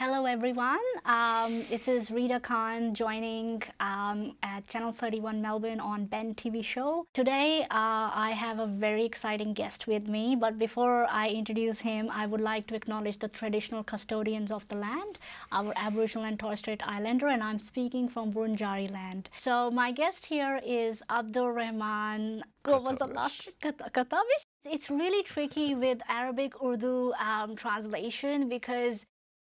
Hello everyone, this is Rita Khan joining at Channel 31 Melbourne on Ben TV show. Today I have a very exciting guest with me, but before I introduce him, I would like to acknowledge the traditional custodians of the land, our Aboriginal and Torres Strait Islander, and I'm speaking from Wurundjeri land. So my guest here is Abdurahman. What was the last? Katavish? It's really tricky with Arabic Urdu translation because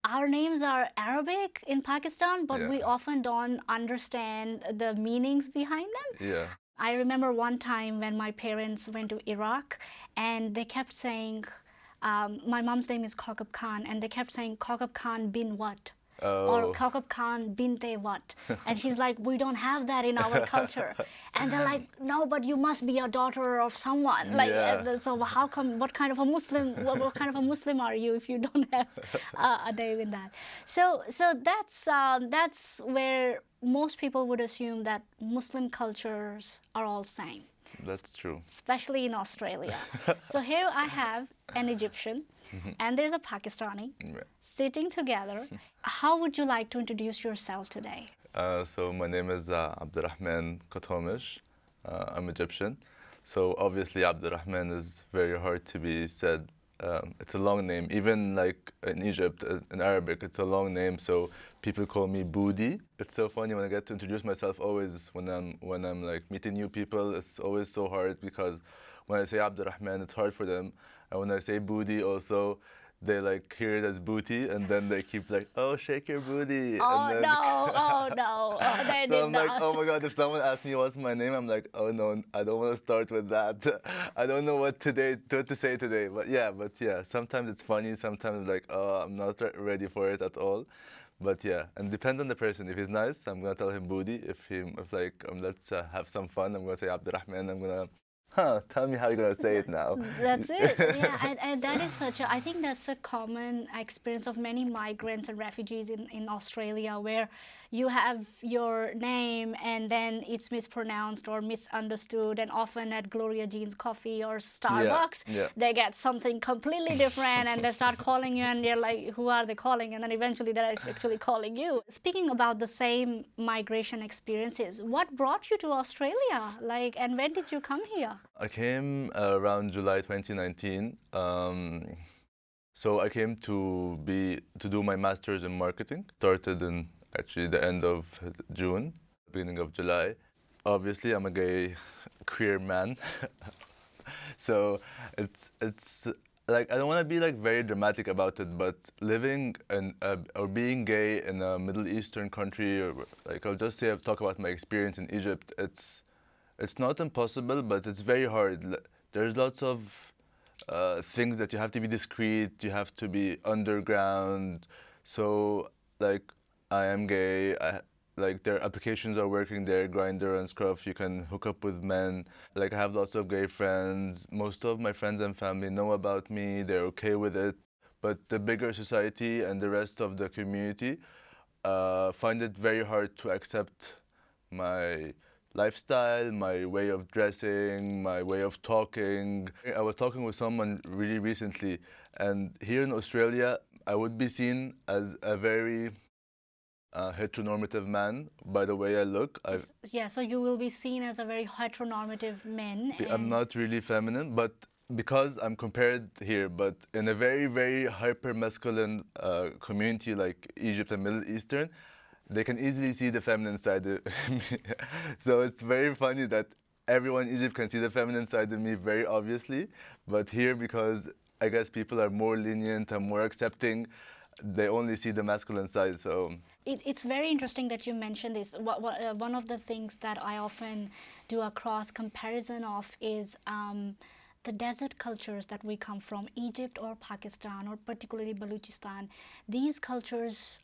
our names are Arabic in Pakistan, but we often don't understand the meanings behind them. Yeah. I remember one time when my parents went to Iraq and they kept saying, my mom's name is Kakab Khan, and they kept saying Kakab Khan bin what? Or Kakab Khan binte what? And she's like, we don't have that in our culture. And they're like, no, but you must be a daughter of someone. Like, so how come? What kind of a Muslim? What kind of a Muslim are you if you don't have a name in that? So that's where most people would assume that Muslim cultures are all same. That's true. Especially in Australia. So here I have an Egyptian, and there's a Pakistani. Sitting together. How would you like to introduce yourself today? So my name is Abdurahman Katomish. I'm Egyptian. So obviously Abdurahman is very hard to be said. It's a long name. Even like in Egypt, in Arabic, it's a long name. So people call me Budi. It's so funny when I get to introduce myself. Always when I'm like meeting new people, it's always so hard because when I say Abdurahman, it's hard for them, and when I say Budi, also. They like hear it as booty, and then they keep like, oh, shake your booty. Oh and then no, oh no. Oh, they so did I'm not. like, oh my God, if someone asks me what's my name, I'm like, oh no, I don't want to start with that. I don't know what to say today. But yeah, sometimes it's funny, sometimes like, oh, I'm not ready for it at all. But yeah, and depends on the person. If he's nice, I'm gonna tell him booty. If like, let's have some fun, I'm gonna say Abdurahman. I'm gonna tell me how you're going to say it now. That's it. Yeah, and that is I think that's a common experience of many migrants and refugees in Australia, where you have your name and then it's mispronounced or misunderstood, and often at Gloria Jean's Coffee or Starbucks, they get something completely different and they start calling you and you're like, who are they calling? And then eventually they're actually calling you. Speaking about the same migration experiences, what brought you to Australia? Like, and when did you come here? I came around July 2019. So I came to do my master's in marketing. Started in actually the end of June, beginning of July. Obviously, I'm a gay queer man. So it's like, I don't want to be like very dramatic about it, but living or being gay in a Middle Eastern country, or like I'll just say, I've talked about my experience in Egypt. It's not impossible, but it's very hard. There's lots of things that you have to be discreet, you have to be underground. So, like, I am gay, like, their applications are working there, Grindr and Scruff, you can hook up with men. Like, I have lots of gay friends. Most of my friends and family know about me, they're okay with it. But the bigger society and the rest of the community find it very hard to accept my lifestyle, my way of dressing, my way of talking. I was talking with someone really recently, and here in Australia, I would be seen as a very heteronormative man by the way I look. Yeah, so you will be seen as a very heteronormative man. I'm not really feminine, but because I'm compared here, but in a very, very hyper-masculine community like Egypt and Middle Eastern, they can easily see the feminine side of me. So it's very funny that everyone in Egypt can see the feminine side of me very obviously, but here, because I guess people are more lenient and more accepting, they only see the masculine side. So it's very interesting that you mentioned this. One of the things that I often do a cross comparison of is the desert cultures that we come from, Egypt or Pakistan or particularly Balochistan. These cultures,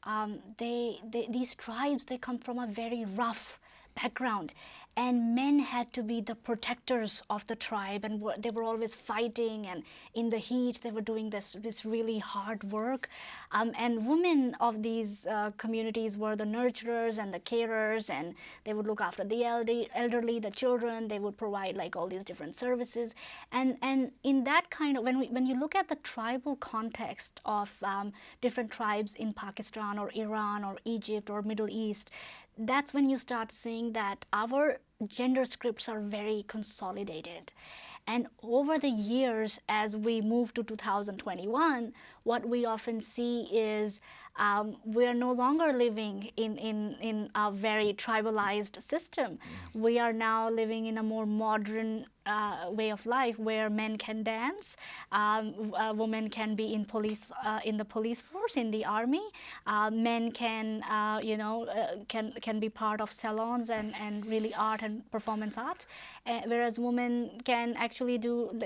these tribes, they come from a very rough background, and men had to be the protectors of the tribe, and they were always fighting, and in the heat they were doing this really hard work, and women of these communities were the nurturers and the carers, and they would look after the elderly, the children. They would provide like all these different services, and in that kind of, when you look at the tribal context of different tribes in Pakistan or Iran or Egypt or Middle East, that's when you start seeing that our gender scripts are very consolidated. And over the years, as we move to 2021, what we often see is we are no longer living in a very tribalized system. We are now living in a more modern way of life, where men can dance, women can be in the police force, in the army, men can can be part of salons and really art and performance arts, whereas women can actually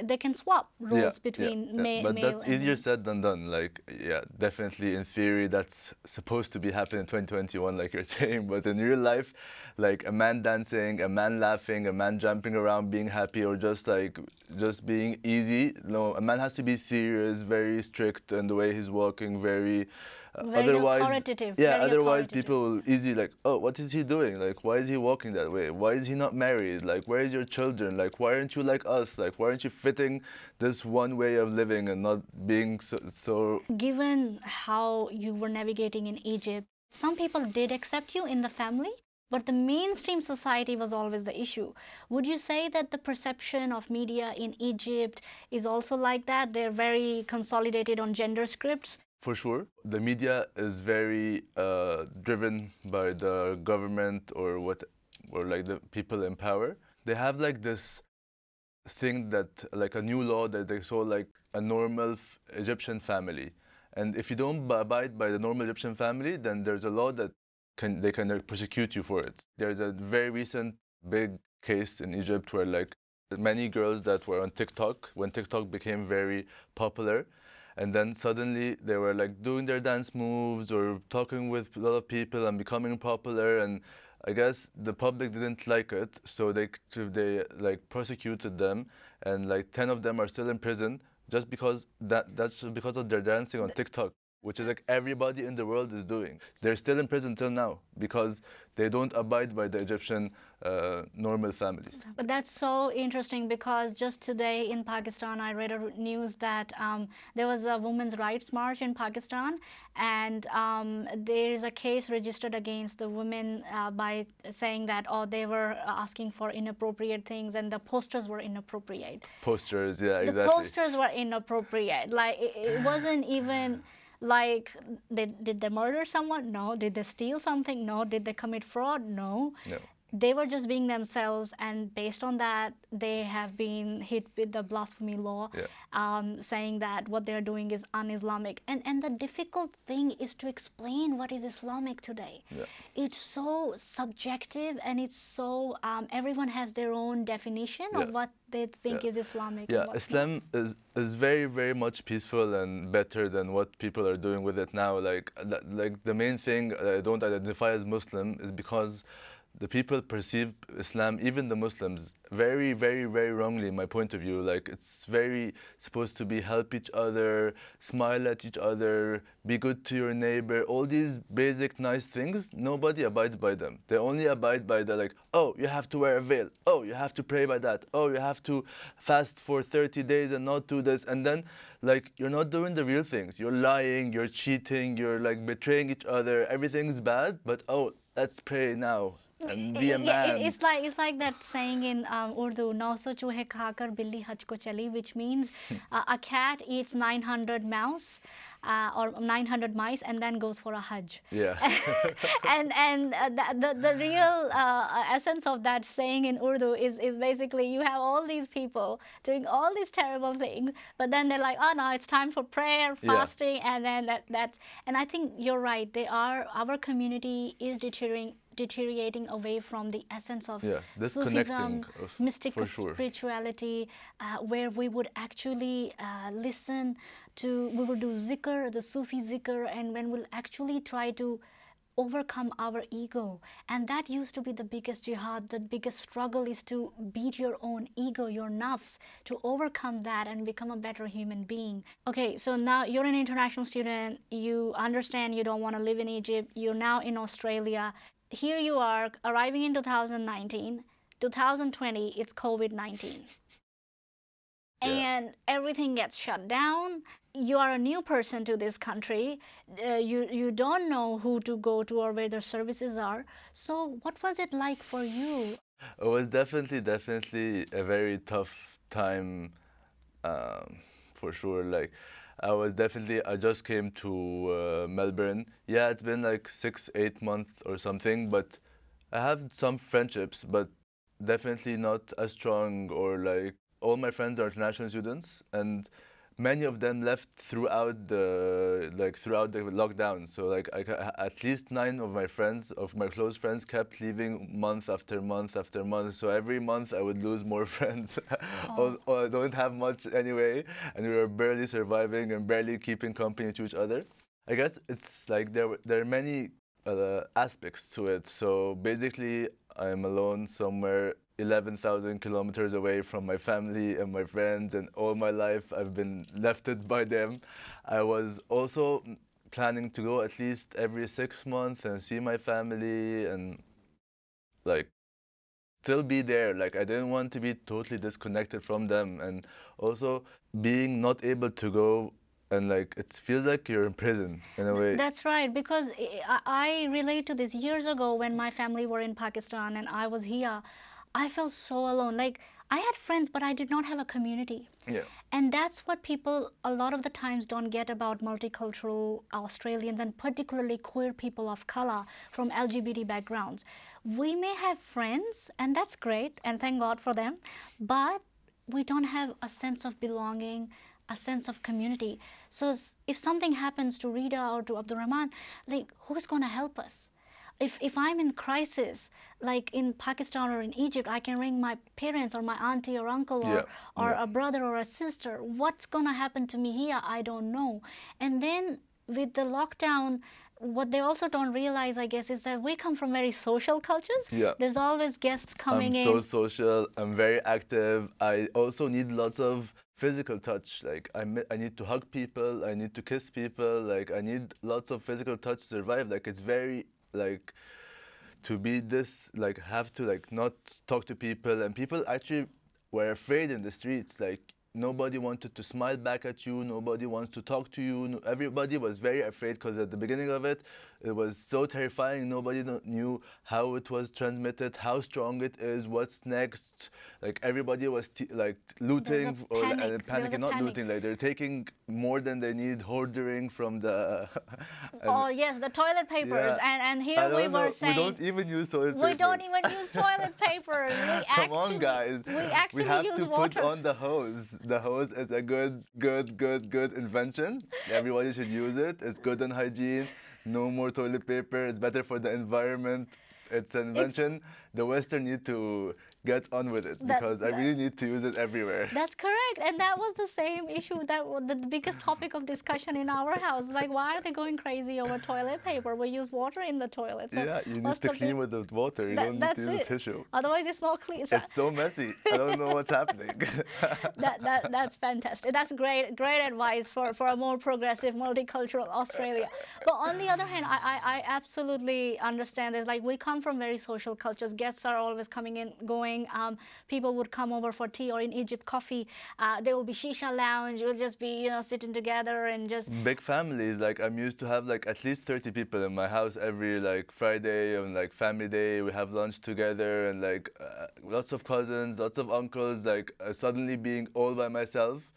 they can swap roles between male. But that's easier said than done. Like, yeah, definitely in theory that's supposed to be happening in 2021, like you're saying, but in real life, like a man dancing, a man laughing, a man jumping around, being happy, or just being easy. No, a man has to be serious, very strict in the way he's walking, very otherwise, authoritative. Yeah, very otherwise authoritative. people will easily like, oh, what is he doing? Like, why is he walking that way? Why is he not married? Like, where is your children? Like, why aren't you like us? Like, why aren't you fitting this one way of living and not being so... Given how you were navigating in Egypt, some people did accept you in the family, but the mainstream society was always the issue. Would you say that the perception of media in Egypt is also like that? They're very consolidated on gender scripts? For sure. The media is very driven by the government or like the people in power. They have like this thing that, like a new law that they saw like a normal Egyptian family. And if you don't abide by the normal Egyptian family, then there's a law that they can prosecute you for it. There's a very recent big case in Egypt where like many girls that were on TikTok, when TikTok became very popular, and then suddenly they were like doing their dance moves or talking with a lot of people and becoming popular, and I guess the public didn't like it, so they like prosecuted them, and like 10 of them are still in prison just because that's just because of their dancing on TikTok, which is like everybody in the world is doing. They're still in prison till now because they don't abide by the Egyptian normal families. But that's so interesting, because just today in Pakistan, I read a news that there was a women's rights march in Pakistan, and there is a case registered against the women by saying that, oh, they were asking for inappropriate things, and the posters were inappropriate. Posters, yeah, exactly. The posters were inappropriate. Like, it wasn't even like, did they murder someone? No. Did they steal something? No. Did they commit fraud? No. No. They were just being themselves, and based on that, they have been hit with the blasphemy law, saying that what they're doing is un-Islamic. And the difficult thing is to explain what is Islamic today. Yeah. It's so subjective, and it's so, everyone has their own definition of what they think is Islamic. Yeah, Islam is very, very much peaceful and better than what people are doing with it now. Like the main thing I don't identify as Muslim is because the people perceive Islam, even the Muslims, very, very, very wrongly, in my point of view. Like, it's very supposed to be help each other, smile at each other, be good to your neighbor, all these basic nice things. Nobody abides by them. They only abide by the like, oh, you have to wear a veil. Oh, you have to pray by that. Oh, you have to fast for 30 days and not do this. And then, like, you're not doing the real things. You're lying, you're cheating, you're like betraying each other. Everything's bad, but oh, let's pray now and be a man. It's like that saying in Urdu, "900 चूहे खाकर बिल्ली हज को चली," which means a cat eats 900 mouse or 900 mice and then goes for a hajj. Yeah. and the real essence of that saying in Urdu is basically, you have all these people doing all these terrible things, but then they're like, oh no, it's time for prayer, fasting, and then that's. And I think you're right. Our community is deteriorating away from the essence of Sufism, mystical spirituality, where we would actually listen to, we will do zikr, the Sufi zikr, and when we'll actually try to overcome our ego. And that used to be the biggest jihad. The biggest struggle is to beat your own ego, your nafs, to overcome that and become a better human being. Okay, so now you're an international student, you understand you don't want to live in Egypt, you're now in Australia. Here you are arriving in 2019, 2020, it's COVID-19. Yeah. And everything gets shut down. You are a new person to this country. You don't know who to go to or where the services are. So what was it like for you? It was definitely a very tough time, for sure. Like, I just came to Melbourne. Yeah, it's been like 6, 8 months or something, but I have some friendships, but definitely not as strong. Or like, all my friends are international students, and many of them left throughout the lockdown. So like, at least 9 of my close friends, kept leaving month after month after month. So every month I would lose more friends. Or I don't have much anyway, and we were barely surviving and barely keeping company to each other. I guess it's like there are many aspects to it. So basically, I'm alone somewhere 11,000 kilometers away from my family and my friends, and all my life I've been left by them. I was also planning to go at least every 6 months and see my family and like still be there. Like, I didn't want to be totally disconnected from them, and also being not able to go, and like it feels like you're in prison in a way. That's right, because I relate to this. Years ago, when my family were in Pakistan and I was here, I felt so alone. Like, I had friends, but I did not have a community. Yeah. And that's what people a lot of the times don't get about multicultural Australians, and particularly queer people of color from LGBT backgrounds. We may have friends, and that's great, and thank God for them, but we don't have a sense of belonging, a sense of community. So if something happens to Rita or to Abdurahman, like, who's going to help us? If I'm in crisis, like in Pakistan or in Egypt, I can ring my parents or my auntie or uncle, or, Yeah, or yeah. a brother or a sister. What's going to happen to me here? I don't know. And then with the lockdown, what they also don't realize, I guess, is that we come from very social cultures. Yeah. There's always guests coming I'm so in. social. I'm very active. I also need lots of physical touch. Like, I need to hug people. I need to kiss people. Like, I need lots of physical touch to survive. Like, it's very like to be this, like, have to like not talk to people, and people actually were afraid in the streets. Like, nobody wanted to smile back at you. Nobody wants to talk to you. Everybody was very afraid, because at the beginning of it, it was so terrifying. Nobody knew how it was transmitted, how strong it is, what's next. Like, everybody was like looting or panic. There was panicking, a not panic. looting. Like, they're taking more than they need, hoarding from the. Oh yes, the toilet papers. Yeah. And I here we don't were know. saying We don't even use toilet we papers. don't even use toilet papers. Come on, guys. We actually have use to water. put on the hose. The hose is a good invention. Everybody should use it. It's good on hygiene. No more toilet paper. It's better for the environment. It's an invention. The Western need to get on with it, because I really need to use it everywhere. That's correct, and that was the same issue that was the biggest topic of discussion in our house. Like, why are they going crazy over toilet paper? We use water in the toilet. So Yeah, you what's need to the clean big- with the water. You don't need to use a tissue. Otherwise, it's not clean. So It's so messy. I don't know what's happening. that's fantastic. That's great advice for a more progressive, multicultural Australia. But on the other hand, I absolutely understand this. Like, we come from very social cultures. Guests are always coming in, going. People would come over for tea, or in Egypt, coffee. There will be shisha lounge. We'll just be, sitting together and just. Big families. Like, I'm used to have like at least 30 people in my house every like Friday, and like family day. We have lunch together, and like lots of cousins, lots of uncles. Like, suddenly being all by myself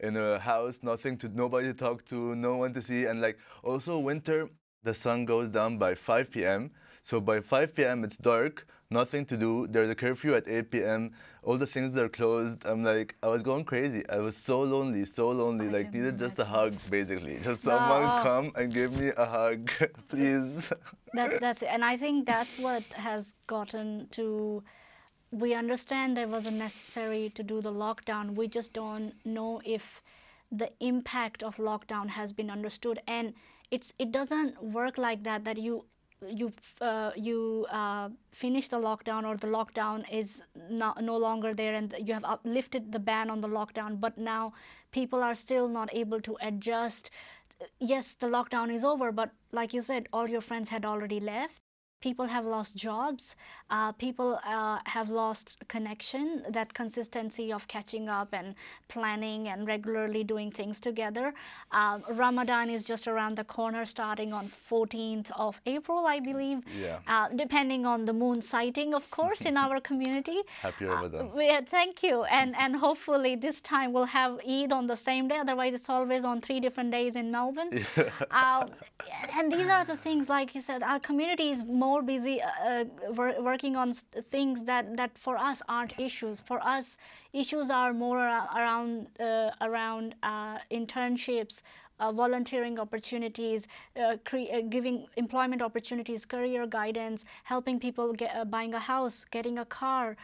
in a house, nobody to talk to, no one to see. And like, also winter, the sun goes down by 5 p.m. So by 5 p.m. it's dark, nothing to do. There's a curfew at 8 p.m. All the things are closed. I was going crazy. I was so lonely, like, needed just a hug, basically. Just someone come and give me a hug, please. That's it. And I think that's what has gotten to. We understand there was a necessary to do the lockdown. We just don't know if the impact of lockdown has been understood. And it doesn't work like that, that you you finish the lockdown, or the lockdown is no longer there, and you have lifted the ban on the lockdown, but now people are still not able to adjust. Yes, the lockdown is over, but like you said, all your friends had already left. People have lost jobs. People have lost connection, that consistency of catching up and planning and regularly doing things together. Ramadan is just around the corner, starting on 14th of April, I believe. Yeah. Depending on the moon sighting, of course, in our community. Happy Ramadan. Thank you. And hopefully this time we'll have Eid on the same day. Otherwise, it's always on 3 different days in Melbourne. And these are the things, like you said, our community is more busy working on things that for us aren't issues. For us, issues are more around internships, volunteering opportunities, giving employment opportunities, career guidance, helping people buying a house, getting a car,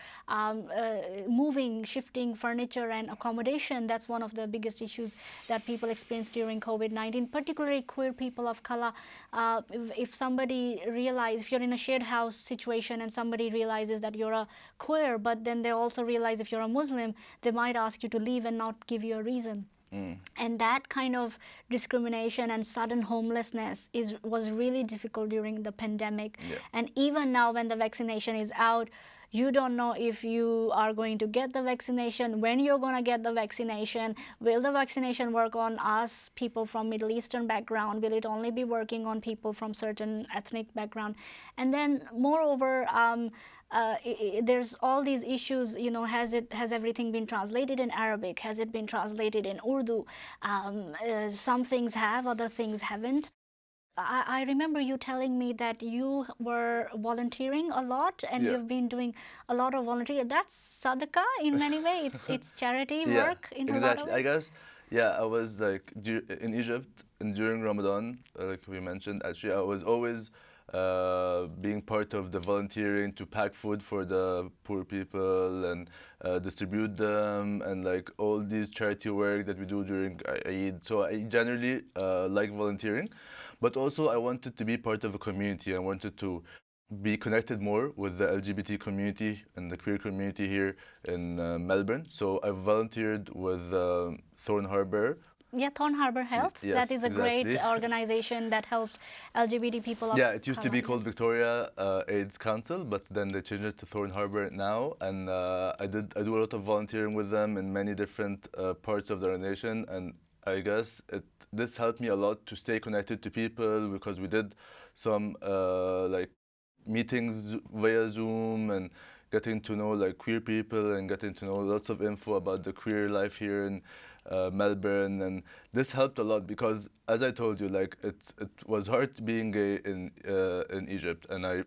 moving, shifting furniture and accommodation. That's one of the biggest issues that people experience during COVID-19, particularly queer people of color. If somebody realizes, if you're in a shared house situation and somebody realizes that you're a queer, but then they also realize if you're a Muslim, they might ask you to leave and not give you a reason. And that kind of discrimination and sudden homelessness was really difficult during the pandemic. Yeah. And even now, when the vaccination is out, you don't know if you are going to get the vaccination, when you're going to get the vaccination. Will the vaccination work on us, people from Middle Eastern background? Will it only be working on people from certain ethnic background? And then moreover, there's all these issues, has everything been translated in Arabic? Has it been translated in Urdu? Some things have, other things haven't. I remember you telling me that you were volunteering a lot, and Yeah. you've been doing a lot of volunteer. That's sadaqah in many ways. It's charity Yeah, work in a lot of exactly. I ways. guess, yeah, I was like in Egypt, and during Ramadan, like we mentioned, actually, I was always being part of the volunteering to pack food for the poor people and distribute them, and like all these charity work that we do during Eid. So I generally like volunteering, but also I wanted to be part of a community. I wanted to be connected more with the LGBT community and the queer community here in Melbourne. So I volunteered with Thorne Harbour. Yeah, Thorne Harbour Health. Yes, That is a great exactly. organization that helps LGBT people of Yeah, it used to be color. called Victoria AIDS Council, but then they changed it to Thorne Harbour now. And I do a lot of volunteering with them in many different parts of the nation. And I guess this helped me a lot to stay connected to people, because we did some like meetings via Zoom, and getting to know like queer people and getting to know lots of info about the queer life here in Melbourne. And this helped a lot, because as I told you, like it was hard being gay in Egypt, and I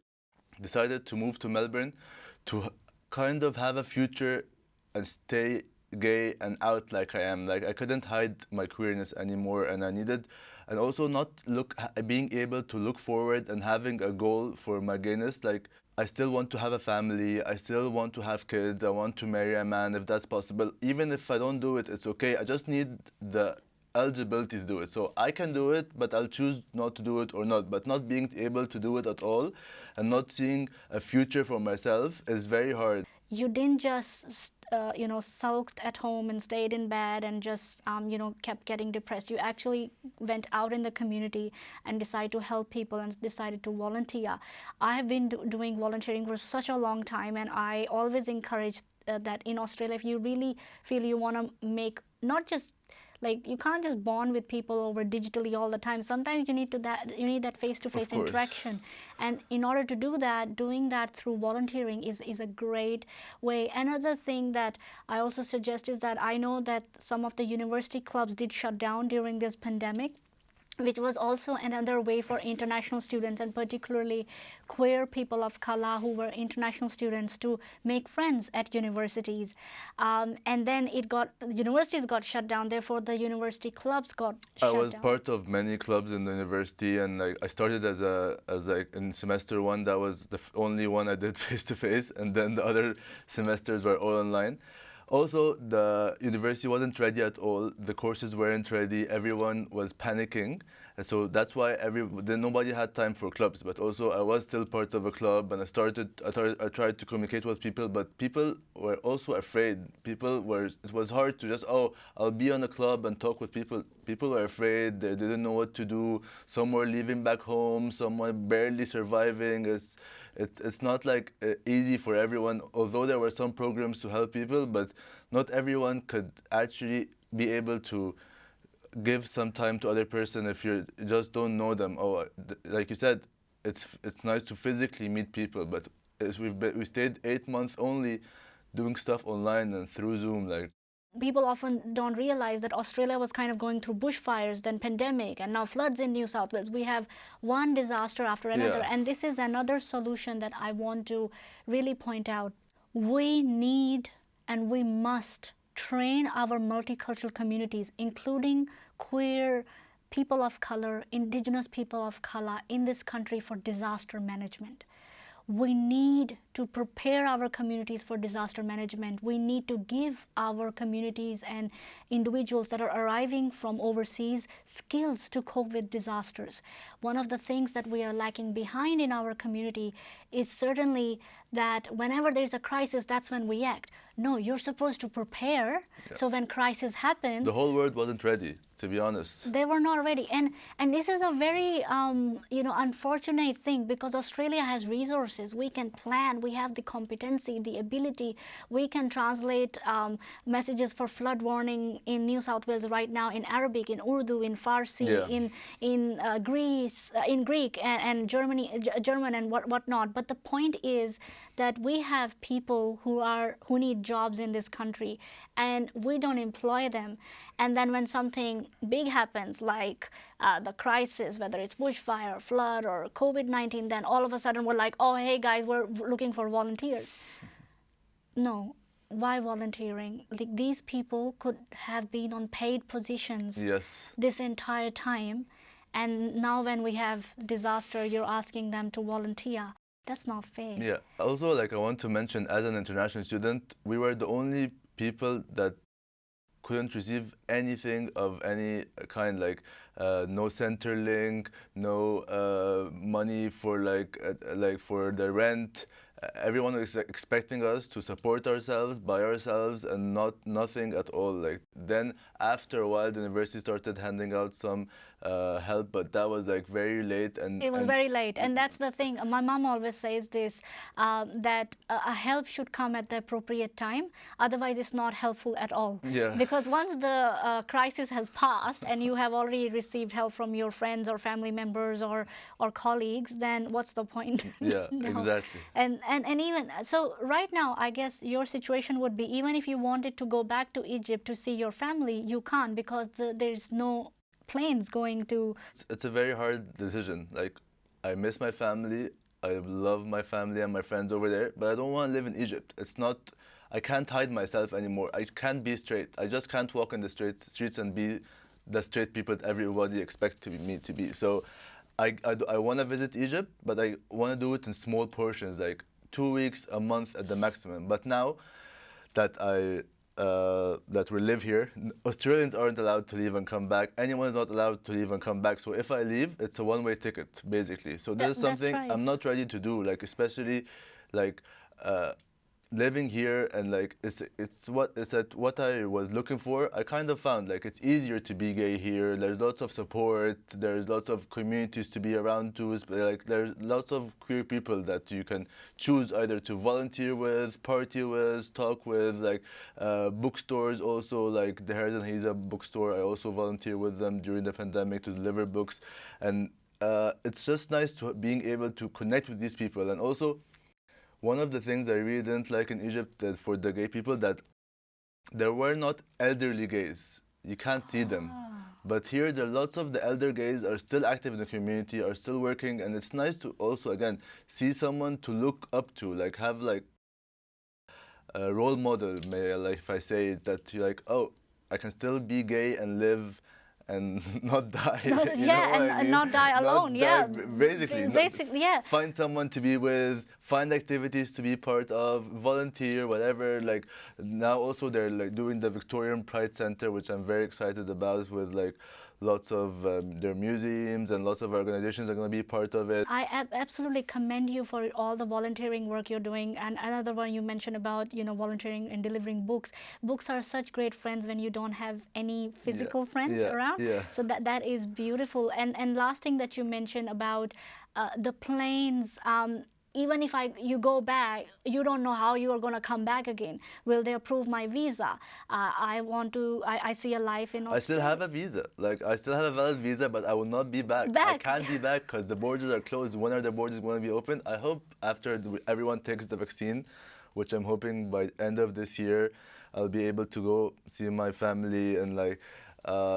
decided to move to Melbourne to kind of have a future and stay gay and out like I am. Like I couldn't hide my queerness anymore, and I needed, and also not being able to look forward and having a goal for my gayness. Like I still want to have a family, I still want to have kids, I want to marry a man if that's possible. Even if I don't do it, it's okay. I just need the eligibility to do it. So I can do it, but I'll choose not to do it or not. But not being able to do it at all and not seeing a future for myself is very hard. You didn't just sulked at home and stayed in bed and just kept getting depressed. You actually went out in the community and decided to help people and decided to volunteer. I have been doing volunteering for such a long time, and I always encourage that in Australia, if you really feel you want to make, not just like, you can't just bond with people over digitally all the time. Sometimes you need that face-to-face interaction, and in order to do that, doing that through volunteering is a great way. Another thing that I also suggest is that I know that some of the university clubs did shut down during this pandemic, which was also another way for international students, and particularly queer people of color who were international students, to make friends at universities. And then universities got shut down, therefore the university clubs got shut down. I was part of many clubs in the university, and I started as in semester one. That was the only one I did face to face, and then the other semesters were all online. Also, the university wasn't ready at all. The courses weren't ready. Everyone was panicking. And so that's why then nobody had time for clubs. But also I was still part of a club, and I tried to communicate with people, but people were also afraid. It was hard to just, oh, I'll be on a club and talk with people. People were afraid. They didn't know what to do. Some were leaving back home. Some were barely surviving. It's not like easy for everyone. Although there were some programs to help people, but not everyone could actually be able to give some time to other person if you just don't know them. Oh, like you said, it's nice to physically meet people, but we stayed 8 months only doing stuff online and through Zoom. Like, people often don't realize that Australia was kind of going through bushfires, then pandemic, and now floods in New South Wales. We have one disaster after another, yeah, and this is another solution that I want to really point out. We need and we must train our multicultural communities, including queer, people of color, indigenous people of color in this country, for disaster management. We need to prepare our communities for disaster management. We need to give our communities and individuals that are arriving from overseas skills to cope with disasters. One of the things that we are lacking behind in our community is certainly that whenever there's a crisis, that's when we act. No, you're supposed to prepare. Yeah. So when crisis happens, the whole world wasn't ready, to be honest. they were not ready, and this is a very unfortunate thing, because Australia has resources. We can plan. We have the competency, the ability. We can translate messages for flood warning in New South Wales right now in Arabic, in Urdu, in Farsi, Yeah. in Greece, in Greek, and German, and whatnot. But the point is that we have people who need jobs in this country, and we don't employ them. And then when something big happens, like the crisis, whether it's bushfire, flood, or COVID-19, then all of a sudden we're like, oh, hey guys, we're looking for volunteers. No, why volunteering? Like, these people could have been on paid positions Yes. this entire time, and now when we have disaster, you're asking them to volunteer. That's not fair. Yeah. Also, like, I want to mention, as an international student, we were the only people that couldn't receive anything of any kind, like no Centrelink, no money for like for the rent. Everyone was expecting us to support ourselves by ourselves, and nothing at all. Like, then after a while, the university started handing out some help, but that was like very late. And it was very late, and that's the thing. My mom always says this, that a help should come at the appropriate time. Otherwise, it's not helpful at all. Yeah. Because once the crisis has passed and you have already received help from your friends or family members or colleagues, then what's the point? Yeah, No. exactly. And even so, right now, I guess your situation would be, even if you wanted to go back to Egypt to see your family, you can't, because there's no planes going to. It's a very hard decision. Like, I miss my family. I love my family and my friends over there, but I don't want to live in Egypt. It's not. I can't hide myself anymore. I can't be straight. I just can't walk in the streets and be the straight people that everybody expects me to be. So, I want to visit Egypt, but I want to do it in small portions, like 2 weeks, a month at the maximum. But now that that we live here, Australians aren't allowed to leave and come back. Anyone is not allowed to leave and come back. So if I leave, it's a one-way ticket, basically. So this is something right. I'm not ready to do. Like, especially, like, living here, and like it's what I was looking for. I kind of found, like, it's easier to be gay here. There's lots of support. There's lots of communities to be around too. Like, there's lots of queer people that you can choose either to volunteer with, party with, talk with. Like, bookstores also, like the Hers and Hiza bookstore. I also volunteer with them during the pandemic to deliver books, and it's just nice to being able to connect with these people. And also, one of the things I really didn't like in Egypt, that for the gay people, that there were not elderly gays. You can't see them. But here, there are lots of the elder gays are still active in the community, are still working, and it's nice to also, again, see someone to look up to, like, have like a role model, like, if I say it, that you're like, oh, I can still be gay and live and not die. And not die alone. Yeah, basically. Yeah. Find someone to be with, find activities to be part of, volunteer, whatever. Like, now also they're like doing the Victorian Pride Center, which I'm very excited about, with like lots of their museums and lots of organizations are going to be part of it. I absolutely commend you for all the volunteering work you're doing. And another one you mentioned about, volunteering and delivering books. Books are such great friends when you don't have any physical friends around. So that is beautiful. And last thing that you mentioned about the planes. Even if you go back, you don't know how you are going to come back again. Will they approve my visa? I see a life in Australia. I still have a visa. Like, I still have a valid visa, but I will not be back. I can't be back because the borders are closed. When are the borders going to be open? I hope after everyone takes the vaccine, which I'm hoping by end of this year, I'll be able to go see my family. And like,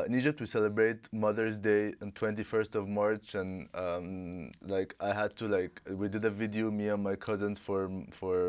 in Egypt, we celebrate Mother's Day on 21st of March, and like I had to we did a video, me and my cousins, for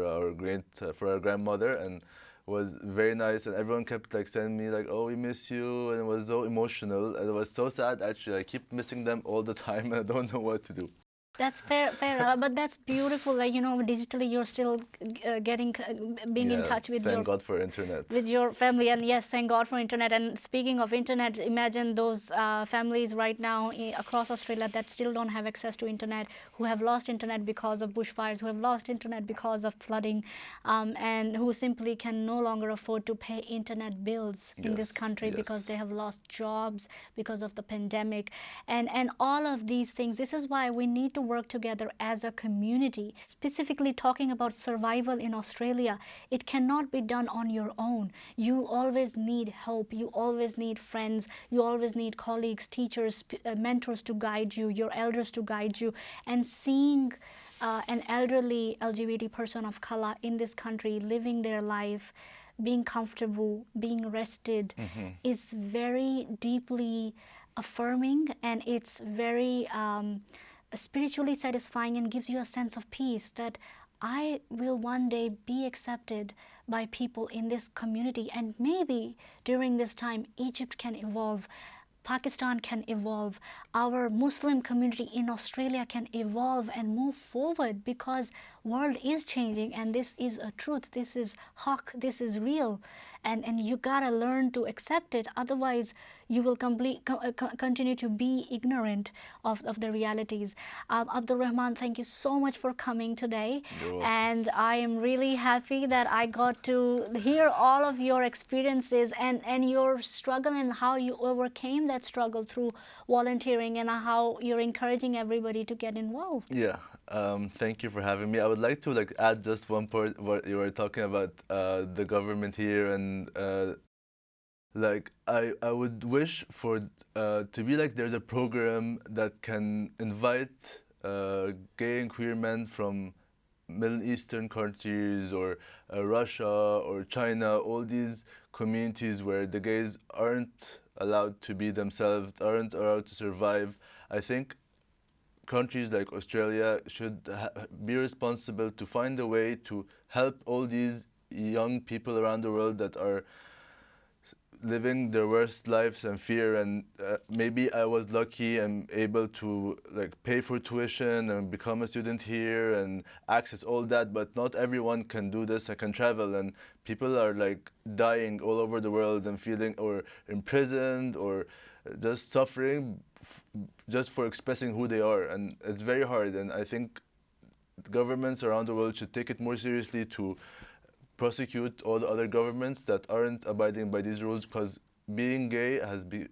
our grandmother, and it was very nice. And everyone kept sending me oh, we miss you, and it was so emotional, and it was so sad actually. I keep missing them all the time, and I don't know what to do. That's fair, but that's beautiful. Digitally, you're still being in touch with thank God for internet. With your family, and yes, thank God for internet. And speaking of internet, imagine those families right now across Australia that still don't have access to internet, who have lost internet because of bushfires, who have lost internet because of flooding, and who simply can no longer afford to pay internet bills in this country because they have lost jobs because of the pandemic, and all of these things. This is why we need to work together as a community. Specifically talking about survival in Australia, it cannot be done on your own. You always need help. You always need friends. You always need colleagues, teachers, mentors to guide you, your elders to guide you. And seeing an elderly LGBT person of color in this country living their life, being comfortable, being rested, is very deeply affirming, and it's very spiritually satisfying, and gives you a sense of peace that I will one day be accepted by people in this community. And maybe during this time, Egypt can evolve, Pakistan can evolve, our Muslim community in Australia can evolve and move forward, because world is changing, and this is a truth, this is haq, this is real, and you gotta learn to accept it. Otherwise you will continue to be ignorant of the realities. Abdurahman, thank you so much for coming today. And I am really happy that I got to hear all of your experiences and your struggle, and how you overcame that struggle through volunteering, and how you're encouraging everybody to get involved. Thank you for having me. I would like to add just one part, what you were talking about, the government here, and I would wish for to be there's a program that can invite gay and queer men from Middle Eastern countries, or Russia or China, all these communities where the gays aren't allowed to be themselves, aren't allowed to survive. I think countries like Australia should be responsible to find a way to help all these young people around the world that are living their worst lives in fear. And maybe I was lucky and able to pay for tuition and become a student here and access all that, but not everyone can do this. I can travel, and people are dying all over the world and feeling or imprisoned or just suffering just for expressing who they are, and it's very hard. And I think governments around the world should take it more seriously to prosecute all the other governments that aren't abiding by these rules, because being gay has been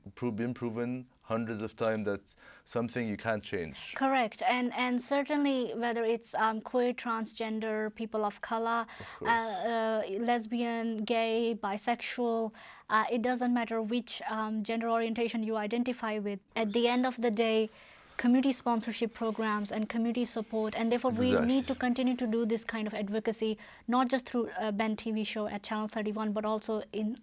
proven hundreds of times that's something you can't change. Correct, and certainly whether it's queer, transgender, people of color, lesbian, gay, bisexual, it doesn't matter which gender orientation you identify with. At the end of the day, community sponsorship programs and community support, and therefore we need to continue to do this kind of advocacy, not just through Ben TV show at Channel 31, but also in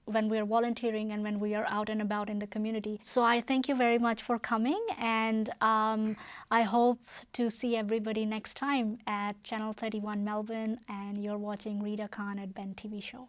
when we are volunteering and when we are out and about in the community. So I thank you very much for coming, and I hope to see everybody next time at Channel 31 Melbourne, and you're watching Rita Khan at Ben TV show.